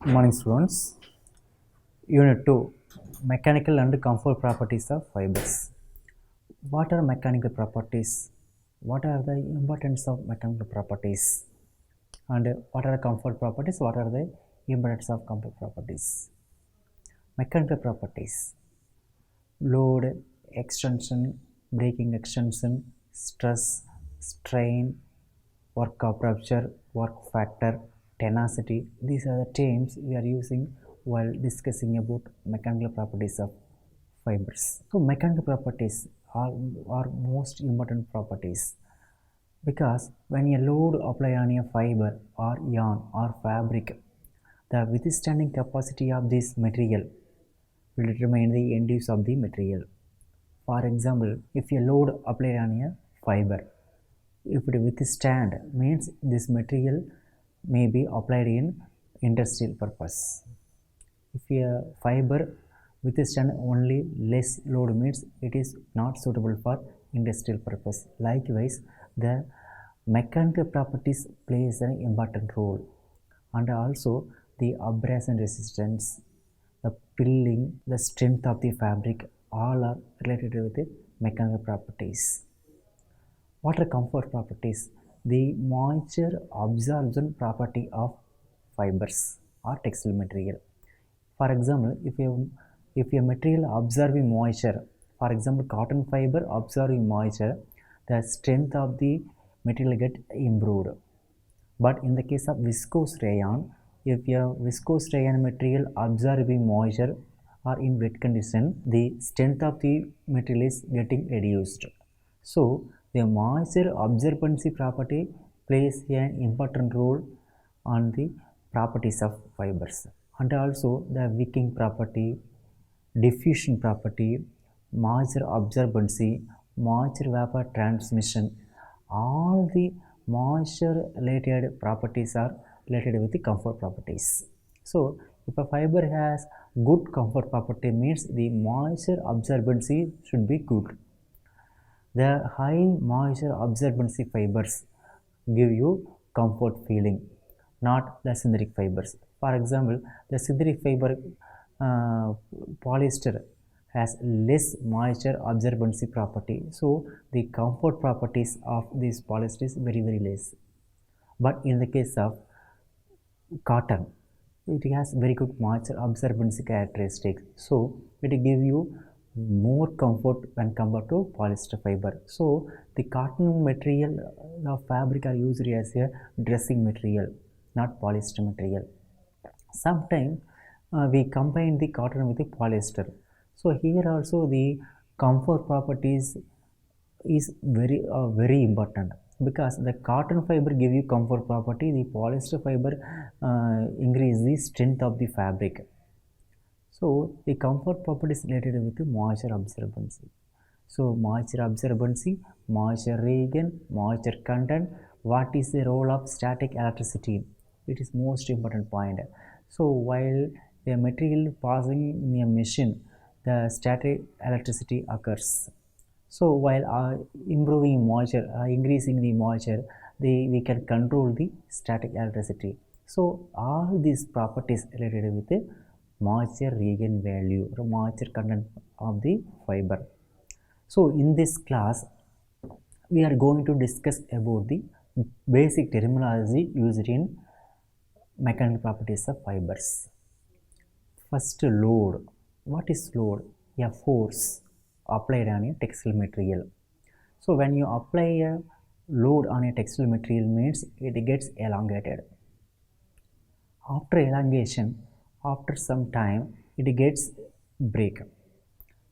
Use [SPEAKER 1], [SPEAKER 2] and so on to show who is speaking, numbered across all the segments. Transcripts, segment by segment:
[SPEAKER 1] Morning students. Unit 2 Mechanical and Comfort Properties of Fibers. What are mechanical properties? What are the importance of mechanical properties? And what are the comfort properties? What are the importance of comfort properties? Mechanical properties: load, extension, braking extension, stress, strain, work of rupture, work factor, tenacity. These are the terms we are using while discussing about mechanical properties of fibers. So mechanical properties are most important properties because when a load applied on a fiber or yarn or fabric, the withstanding capacity of this material will determine the end use of the material. For example, if a load applied on a fiber, if it withstand means this material may be applied in industrial purpose. If a fiber withstand only less load means it is not suitable for industrial purpose. Likewise, the mechanical properties plays an important role, and also the abrasion resistance, the pilling, the strength of the fabric, all are related with the mechanical properties. What are comfort properties? The moisture absorption property of fibers or textile material. For example, if a material absorbing moisture, for example, cotton fiber absorbing moisture, the strength of the material get improved. But in the case of viscose rayon, if a viscose rayon material absorbing moisture or in wet condition, the strength of the material is getting reduced. So, the moisture absorbency property plays an important role on the properties of fibers, and also the wicking property, diffusion property, moisture absorbency, moisture vapor transmission, all the moisture related properties are related with the comfort properties. So, if a fiber has good comfort property means the moisture absorbency should be good. The high moisture absorbency fibers give you comfort feeling, not the synthetic fibers. For example, the synthetic fiber polyester has less moisture absorbency property, so the comfort properties of this polyester is very less. But in the case of cotton, it has very good moisture absorbency characteristics, so it give you more comfort when compared to polyester fiber. So the cotton material of fabric are used as a dressing material, not polyester material. Sometimes we combine the cotton with the polyester. So here also the comfort properties is very important, because the cotton fiber give you comfort property, the polyester fiber increase the strength of the fabric. So the comfort property is related with the moisture absorbency. So moisture absorbency, moisture regain, moisture content. What is the role of static electricity? It is most important point. So while a material passing in a machine, the static electricity occurs. So while improving moisture, increasing the moisture, we can control the static electricity. So all these properties related with the moisture regain value or moisture content of the fiber. So in this class, we are going to discuss about the basic terminology used in mechanical properties of fibers. First, load. What is load? A force applied on a textile material. So when you apply a load on a textile material means it gets elongated. After elongation, after some time, it gets break.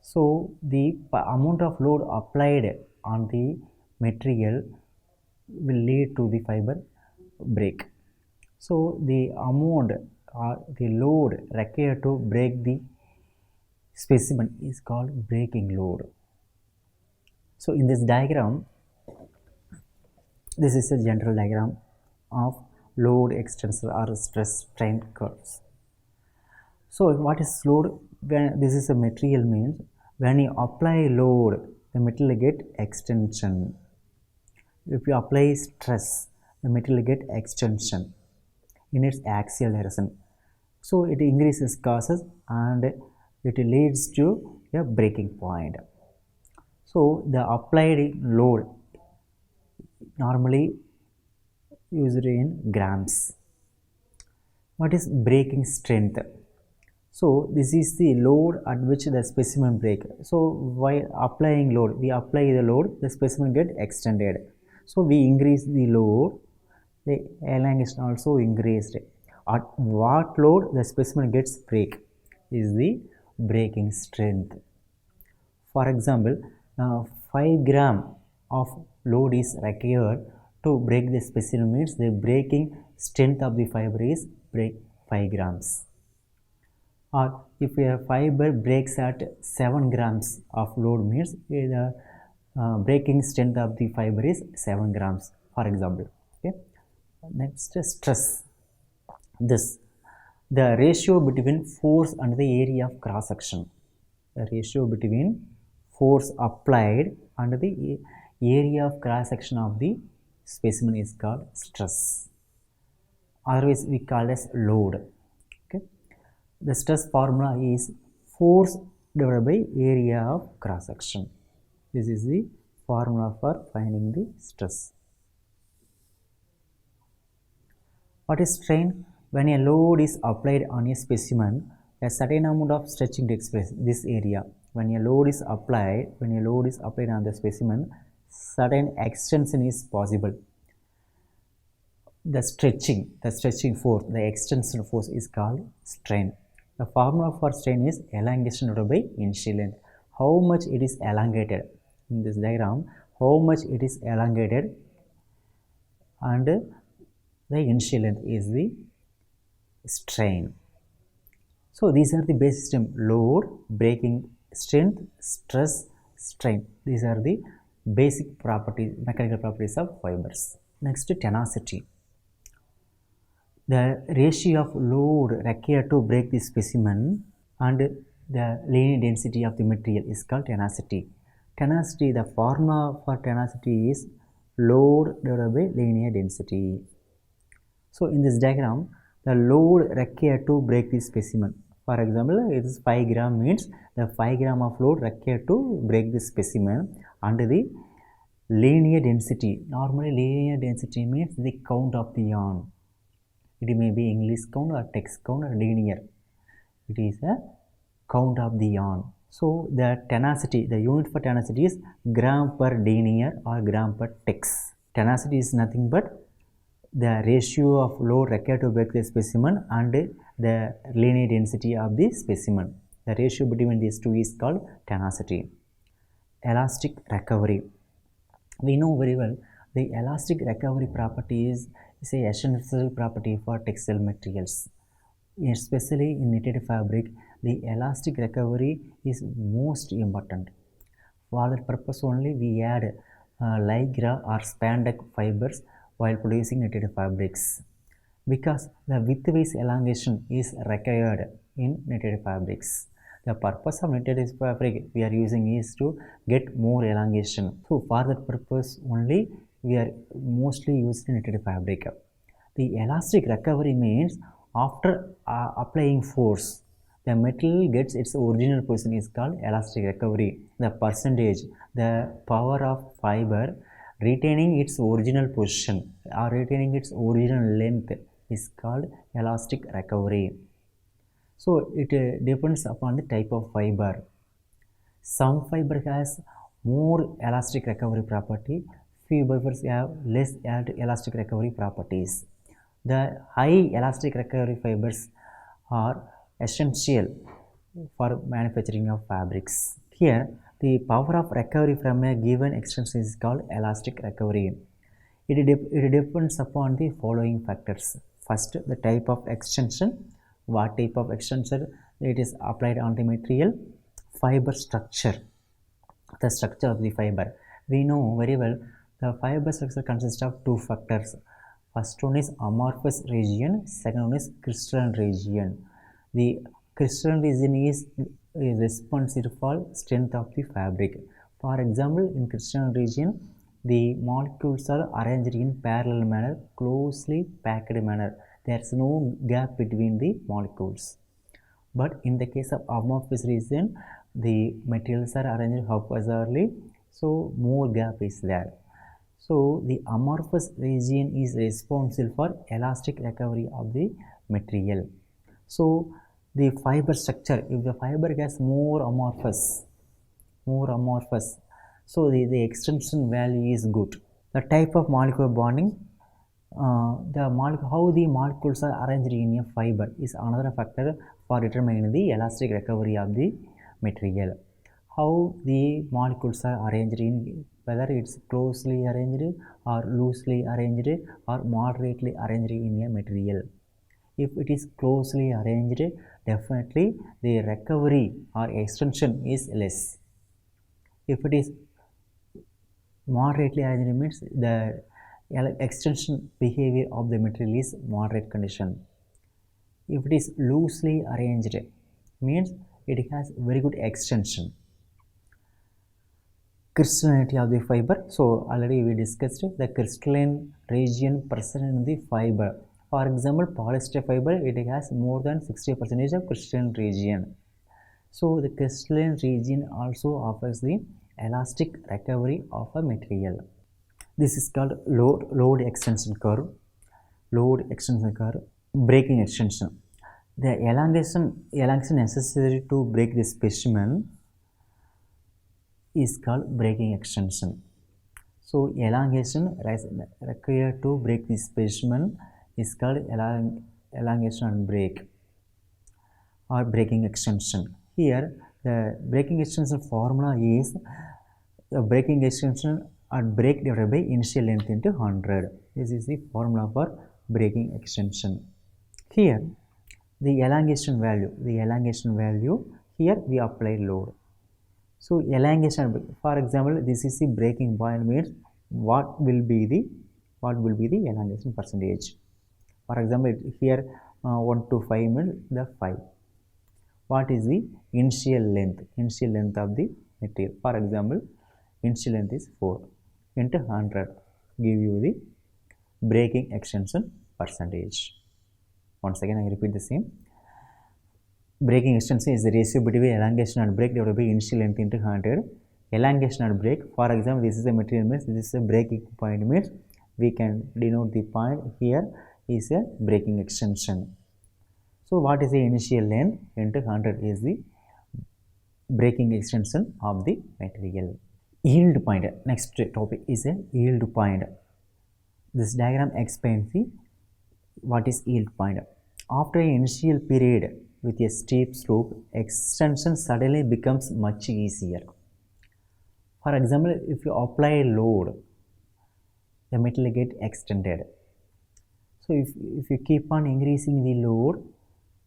[SPEAKER 1] So the amount of load applied on the material will lead to the fiber break. So the amount or the load required to break the specimen is called breaking load. So in this diagram, this is a general diagram of load, extensor or stress strain curves. So what is load? When this is a material means when you apply load, the material get extension. If you apply stress, the material get extension in its axial direction. So it increases causes and it leads to a breaking point. So the applied load normally used in grams. What is breaking strength? So this is the load at which the specimen break. So while applying load, we apply the load, the specimen get extended. So we increase the load, the elongation also increased. At what load the specimen gets break is the breaking strength. For example, 5 gram of load is required to break the specimen, means the breaking strength of the fiber is break 5 grams. Or if a fiber breaks at 7 grams of load, means the breaking strength of the fiber is 7 grams, for example. Okay. Next, stress. This the ratio between force and the area of cross section. The ratio between force applied and the area of cross section of the specimen is called stress. Otherwise we call as load. Okay. The stress formula is force divided by area of cross section. This is the formula for finding the stress. What is strain? When a load is applied on a specimen, a certain amount of stretching takes place this area. When a load is applied on the specimen, certain extension is possible. The stretching force, the extension force is called strain. The formula for strain is elongation divided by initial length. How much it is elongated in this diagram? How much it is elongated, and the initial length is the strain. So these are the basic system: load, breaking strength, stress, strain. These are the basic properties, mechanical properties of fibers. Next, tenacity. The ratio of load required to break the specimen and the linear density of the material is called tenacity. Tenacity, the formula for tenacity is load divided by linear density. So in this diagram, the load required to break the specimen. For example, it is 5 gram, means the 5 gram of load required to break the specimen, and the linear density. Normally linear density means the count of the yarn. It may be English count or text count or linear. It is a count of the yarn. So the tenacity, the unit for tenacity is gram per denier or gram per text. Tenacity is nothing but the ratio of load required to break the specimen and the linear density of the specimen. The ratio between these two is called tenacity. Elastic recovery. We know very well the elastic recovery property is an essential property for textile materials. Especially in knitted fabric, the elastic recovery is most important. For that purpose only we add lycra or spandex fibers while producing knitted fabrics, because the widthwise elongation is required in knitted fabrics. The purpose of knitted fabric we are using is to get more elongation. So for that purpose only we are mostly using knitted fabric. The elastic recovery means after applying force, the material gets its original position is called elastic recovery. The percentage, the power of fiber retaining its original position or retaining its original length is called elastic recovery. So it depends upon the type of fiber. Some fiber has more elastic recovery property, few fibers have less elastic recovery properties. The high elastic recovery fibers are essential for manufacturing of fabrics. Here, the power of recovery from a given extension is called elastic recovery. It depends upon the following factors. First, the type of extension, what type of extension it is applied on the material, fiber structure, the structure of the fiber. We know very well the fiber structure consists of two factors. First one is amorphous region, second one is crystalline region. The crystalline region is responsive for strength of the fabric. For example, in crystalline region, the molecules are arranged in parallel manner, closely packed manner. there is no gap between the molecules. But in the case of amorphous region, the materials are arranged haphazardly, so more gap is there. So the amorphous region is responsible for elastic recovery of the material. So the fiber structure, if the fiber gets more amorphous, so the extension value is good. The type of molecular bonding, how the molecules are arranged in a fiber is another factor for determining the elastic recovery of the material. How the molecules are arranged in, whether it's closely arranged or loosely arranged or moderately arranged in a material. If it is closely arranged, definitely the recovery or extension is less. If it is moderately arranged, means the extension behavior of the material is moderate condition. If it is loosely arranged, means it has very good extension. Crystallinity of the fiber, so already we discussed the crystalline region present in the fiber. For example, polyester fiber, it has more than 60% of crystalline region. So the crystalline region also offers the elastic recovery of a material. This is called load extension curve, breaking extension. The elongation necessary to break the specimen is called breaking extension. So elongation required to break the specimen is called elongation and break or breaking extension. Here the breaking extension formula is the breaking extension at break divided by initial length into 100. This is the formula for breaking extension. Here the elongation value, here we apply load. So elongation, for example, this is the breaking point, means what will be the elongation percentage. For example, here 1 to 5 means the 5. What is the initial length of the material? For example, initial length is 4 into 100 give you the breaking extension percentage. Once again I repeat the same. Breaking extension is the ratio between elongation and break divided by initial length into 100. Elongation and break, for example, this is the material, means this is a breaking point, means we can denote the point here is a breaking extension. So what is the initial length into 100 is the breaking extension of the material. Yield point, next topic is a yield point. This diagram explains what is yield point. After an initial period with a steep slope, extension suddenly becomes much easier. For example, if you apply load, the material get extended. So if you keep on increasing the load,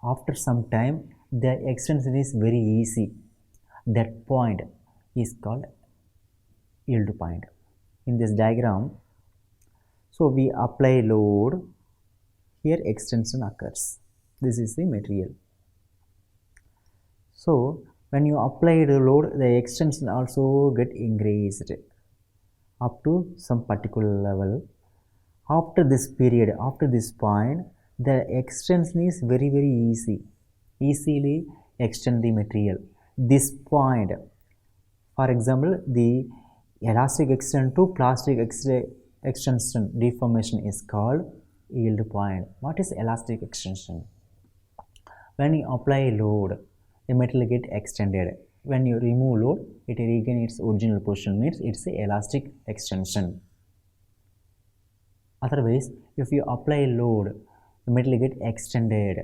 [SPEAKER 1] after some time the extension is very easy. That point is called yield point. In this diagram, so we apply load, here extension occurs. This is the material. So when you apply the load, the extension also get increased up to some particular level. After this period, after this point, the extension is very easily extend the material. This point, for example, the elastic extension to plastic extension deformation is called yield point. What is elastic extension? When you apply load, the material get extended. When you remove load, it regain its original position, means it's a elastic extension. Otherwise, if you apply load, the material get extended.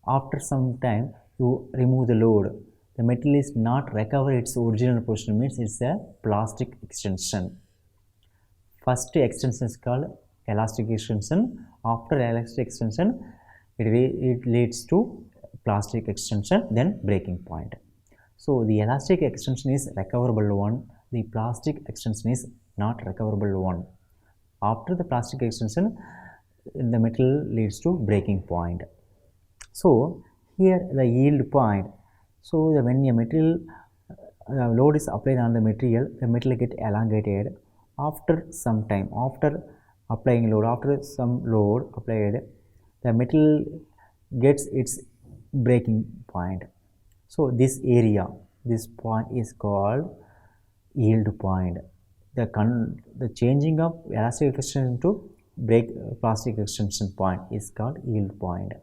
[SPEAKER 1] After some time you remove the load, the material is not recover its original position, means it's a plastic extension. First extension is called elastic extension. After elastic extension, it leads to plastic extension, then breaking point. So the elastic extension is recoverable one, the plastic extension is not recoverable one. After the plastic extension, the material leads to breaking point. So here the yield point, so when a material load is applied on the material get elongated. After some time, after applying load, after some load applied, the metal gets its breaking point. So this area, this point is called yield point. The changing of elastic extension to plastic extension point is called yield point.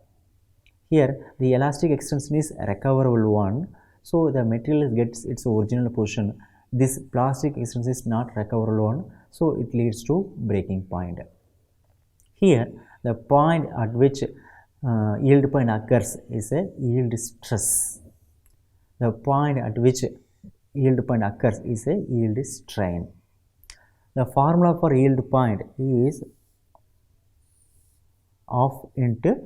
[SPEAKER 1] Here the elastic extension is a recoverable one, so the material gets its original position. This plastic extension is not recoverable one, so it leads to breaking point. Here the point at which yield point occurs is a yield stress. The point at which yield point occurs is a yield strain. The formula for yield point is of into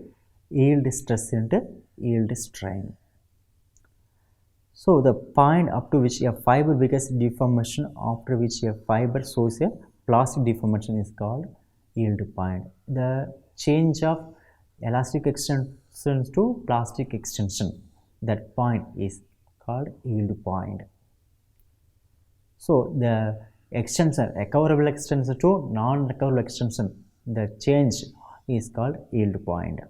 [SPEAKER 1] yield stress into yield strain. So the point up to which a fiber becomes deformation, after which a fiber shows a plastic deformation, is called yield point. The change of elastic extension to plastic extension, that point is called yield point. So the extension, recoverable extension to non-recoverable extension, the change is called yield point.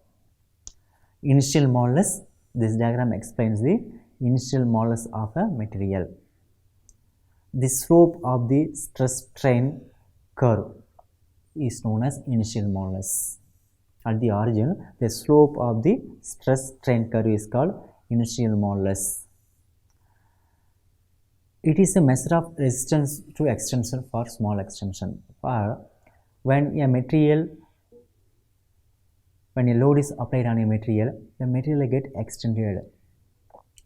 [SPEAKER 1] Initial modulus, this diagram explains the initial modulus of a material. The slope of the stress strain curve is known as initial modulus. At the origin, the slope of the stress strain curve is called initial modulus. It is a measure of resistance to extension for small extension. When a load is applied on a material, the material gets extended.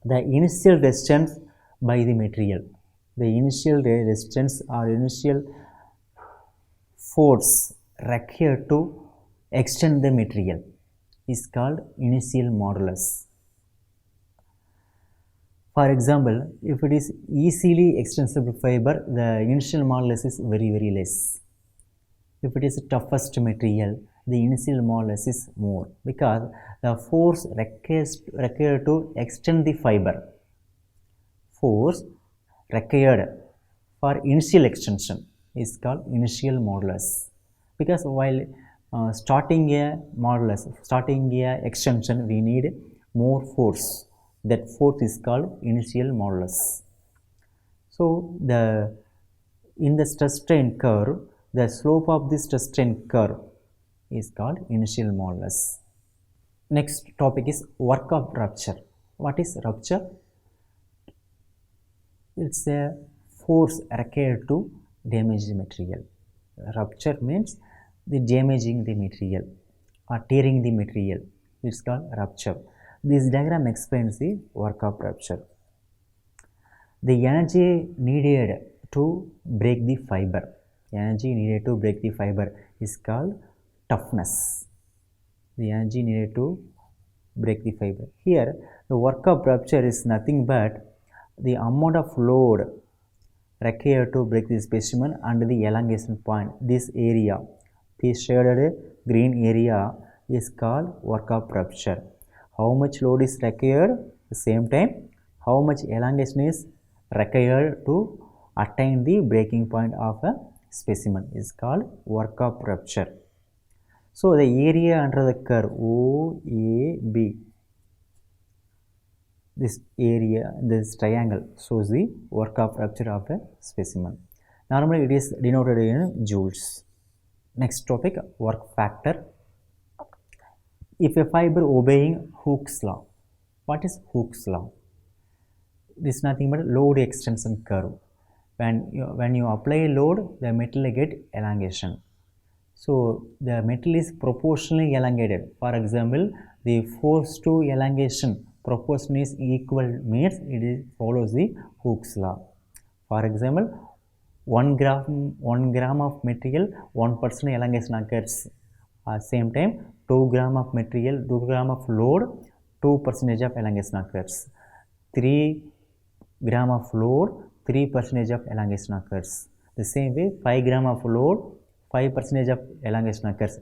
[SPEAKER 1] The initial resistance by the material, the initial resistance or initial force required to extend the material is called initial modulus. For example, if it is easily extensible fiber, the initial modulus is very less. If it is toughest material, the initial modulus is more, because the force required to extend the fiber, force required for initial extension is called initial modulus. Because while starting a extension, we need more force. That force is called initial modulus. So in the stress strain curve, the slope of the stress strain curve is called initial modulus. Next topic is work of rupture. What is rupture? It's a force required to damage the material. Rupture means the damaging the material or tearing the material. It's called rupture. This diagram explains the work of rupture. The energy needed to break the fiber, is called toughness. The energy needed to break the fiber. Here, the work of rupture is nothing but the amount of load required to break the specimen under the elongation point. This area, this shaded green area, is called work of rupture. How much load is required? At the same time, how much elongation is required to attain the breaking point of a specimen is called work of rupture. So the area under the curve OAB, this area, this triangle shows the work of rupture of a specimen. Normally it is denoted in joules. Next topic, work factor. If a fiber obeying Hooke's law, what is Hooke's law? This is nothing but load extension curve. When you apply load, the metal get elongation. So the metal is proportionally elongated. For example, the force to elongation proportion is equal means it follows the Hooke's law. For example, 1 gram of material, 1% elongation occurs. At the same time, 2 gram of material, 2 gram of load, 2% of elongation occurs. 3 gram of load, 3% of elongation occurs. The same way, 5 gram of load, 5% of elongation occurs.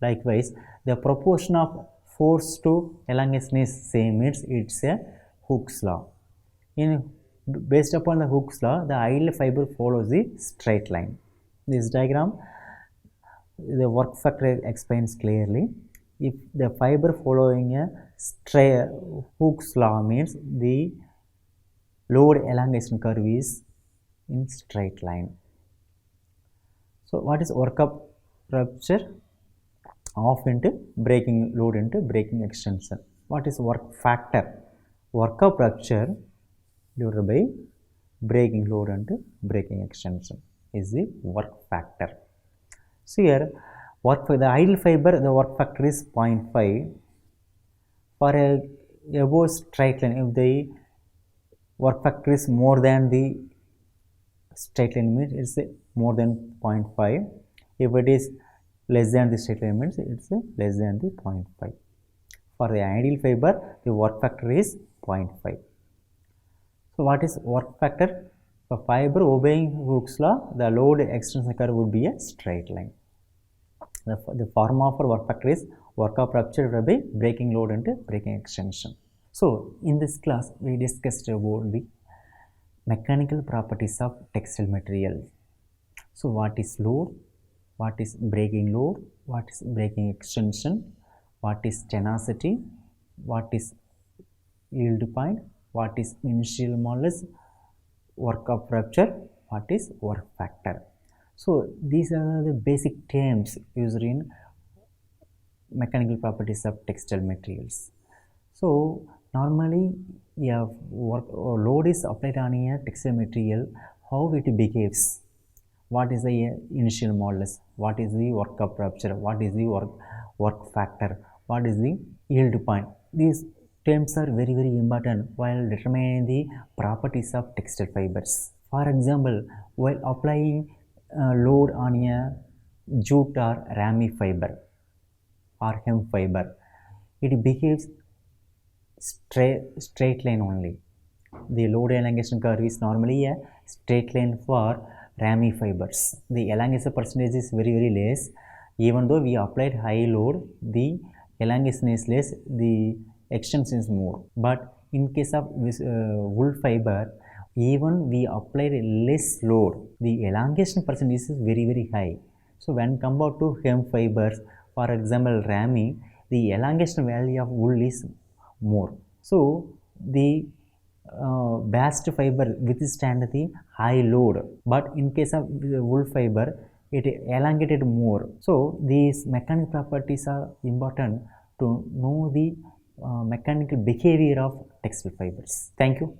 [SPEAKER 1] Likewise, the proportion of force to elongation is same, means it's a Hooke's law. Based upon the Hooke's law, the ideal fiber follows the straight line. This diagram, the work factor explains clearly. If the fiber following a Hooke's law means the load elongation curve is in straight line. So what is work up rupture? Off into breaking load into breaking extension. What is work factor? Work up rupture divided by breaking load into breaking extension is the work factor. So here work for the ideal fiber, the work factor is 0.5. For a above straight line, if the work factor is more than the straight line means it's more than 0.5. If it is less than the straight line means it's less than the 0.5. For the ideal fiber, the work factor is 0.5. So what is work factor? For fiber obeying Hooke's law, the load extension curve would be a straight line. The formula for work factor is work of rupture divided by breaking load into breaking extension. So in this class, we discussed about the mechanical properties of textile material. So what is load? What is breaking load? What is breaking extension? What is tenacity? What is yield point? What is initial modulus? Work of rupture? What is work factor? So these are the basic terms used in mechanical properties of textile materials. So normally, if load is applied on a textile material, how it behaves? What is the initial modulus? What is the work of rupture? What is the work factor? What is the yield point? These terms are very important while determining the properties of textile fibers. For example, while applying load on a jute or rami fiber or hemp fiber, it behaves straight line only. The load elongation curve is normally a straight line for rami fibers. The elongation percentage is very less. Even though we applied high load, the elongation is less, the extension is more. But in case of wool fiber, even we applied less load, the elongation percentage is very high. So when compared to hemp fibers, for example rami, the elongation value of wool is more. So the bast fiber withstand the high load, but in case of wool fiber, it elongated more. So these mechanical properties are important to know the mechanical behavior of textile fibers. Thank you.